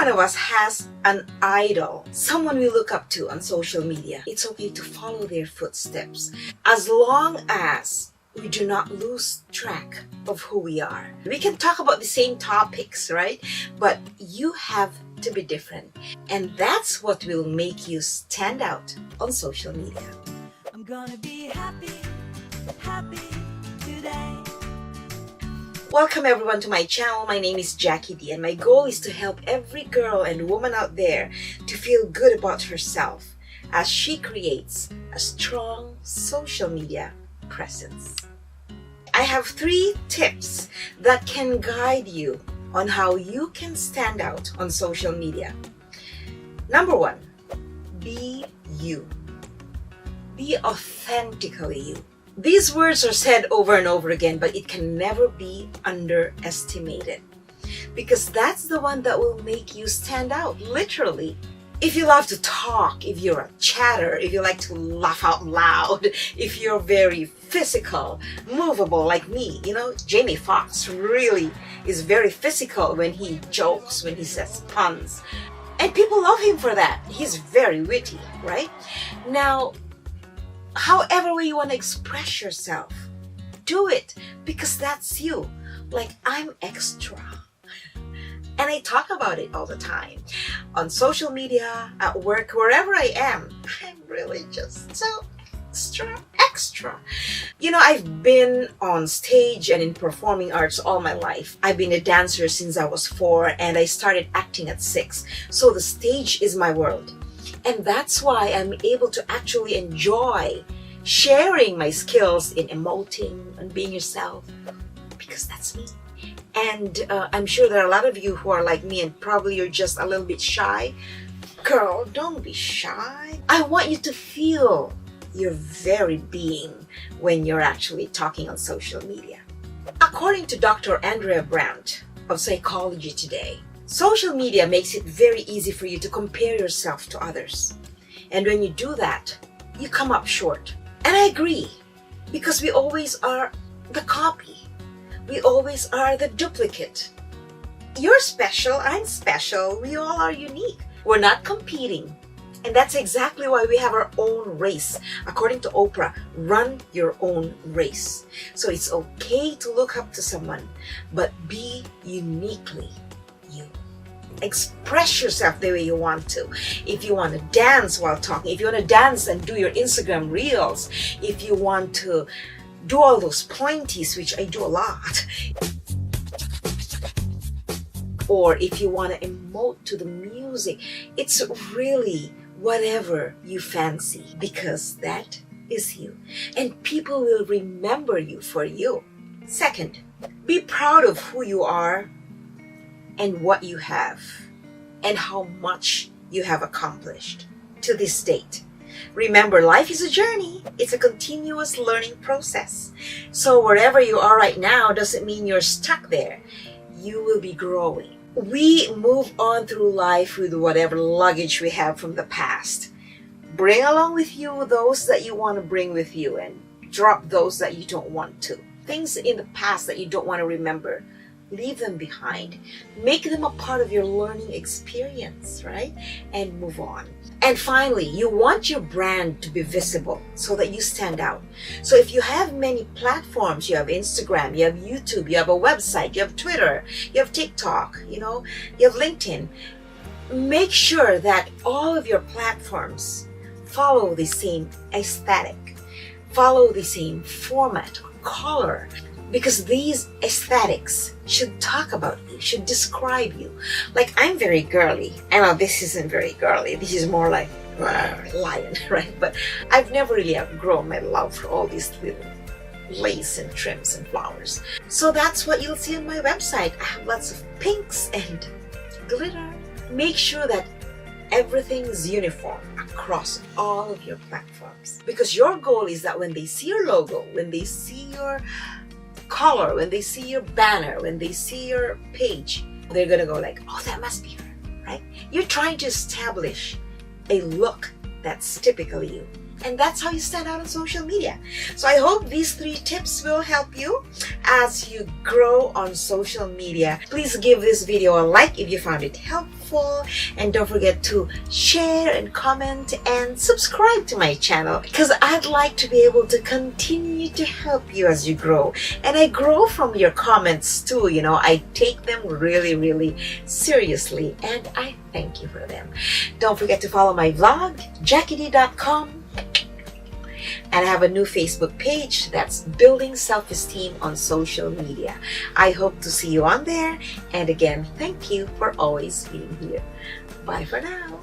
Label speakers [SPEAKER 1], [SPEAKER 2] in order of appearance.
[SPEAKER 1] one of us has an idol, someone we look up to on social media. It's okay to follow their footsteps as long as we do not lose track of who we are. We can talk about the same topics, right? But you have to be different. And that's what will make you stand out on social media.
[SPEAKER 2] I'm gonna be happy today.
[SPEAKER 1] Welcome everyone to my channel. My name is Jackie D, and my goal is to help every girl and woman out there to feel good about herself as she creates a strong social media presence. I have 3 tips that can guide you on how you can stand out on social media. Number 1, be you. Be authentically you. These words are said over and over again, but it can never be underestimated because that's the one that will make you stand out, literally. If you love to talk, if you're a chatter, if you like to laugh out loud, if you're very physical, movable like me, Jamie Foxx really is very physical when he jokes, when he says puns. And people love him for that. He's very witty, right? Now, however way you want to express yourself, do it because that's you. Like, I'm extra. And I talk about it all the time. On social media, at work, wherever I am, I'm really just so extra. I've been on stage and in performing arts all my life. I've been a dancer since I was 4 and I started acting at 6. So the stage is my world. And that's why I'm able to actually enjoy sharing my skills in emoting and being yourself, because that's me. And I'm sure there are a lot of you who are like me and probably you're just a little bit shy. Girl, don't be shy. I want you to feel your very being when you're actually talking on social media. According to Dr. Andrea Brandt of Psychology Today, social media makes it very easy for you to compare yourself to others. And when you do that, you come up short. And I agree, because we always are the copy. We always are the duplicate. You're special, I'm special, we all are unique. We're not competing. And that's exactly why we have our own race. According to Oprah, run your own race. So it's okay to look up to someone, but be uniquely you. Express yourself the way you want to. If you want to dance while talking, if you want to dance and do your Instagram reels, if you want to do all those pointies, which I do a lot, or if you want to emote to the music, it's really whatever you fancy, because that is you. And people will remember you for you. Second, be proud of who you are and what you have and how much you have accomplished to this date. Remember, life is a journey. It's a continuous learning process. So wherever you are right now doesn't mean you're stuck there. You will be growing. We move on through life with whatever luggage we have from the past. Bring along with you those that you want to bring with you and drop those that you don't want to. Things in the past that you don't want to remember, leave them behind. Make them a part of your learning experience, right? And move on. And finally, you want your brand to be visible so that you stand out. So if you have many platforms, you have Instagram, you have YouTube, you have a website, you have Twitter, you have TikTok, you have LinkedIn, make sure that all of your platforms follow the same aesthetic, follow the same format or color, because these aesthetics should talk about you, should describe you. Like, I'm very girly. I know this isn't very girly. This is more like lion, right? But I've never really outgrown my love for all these little lace and trims and flowers. So that's what you'll see on my website. I have lots of pinks and glitter. Make sure that everything's uniform across all of your platforms, because your goal is that when they see your logo, when they see your color, when they see your banner, when they see your page, they're gonna go like, oh, that must be her, right? You're trying to establish a look that's typically you. And that's how you stand out on social media. So I hope these 3 tips will help you as you grow on social media. Please give this video a like if you found it helpful. And don't forget to share and comment and subscribe to my channel, because I'd like to be able to continue to help you as you grow. And I grow from your comments too. You know, I take them really, really seriously, and I thank you for them. Don't forget to follow my vlog, JackieD.com. And I have a new Facebook page that's Building Self-Esteem on Social Media. I hope to see you on there. And again, thank you for always being here. Bye for now.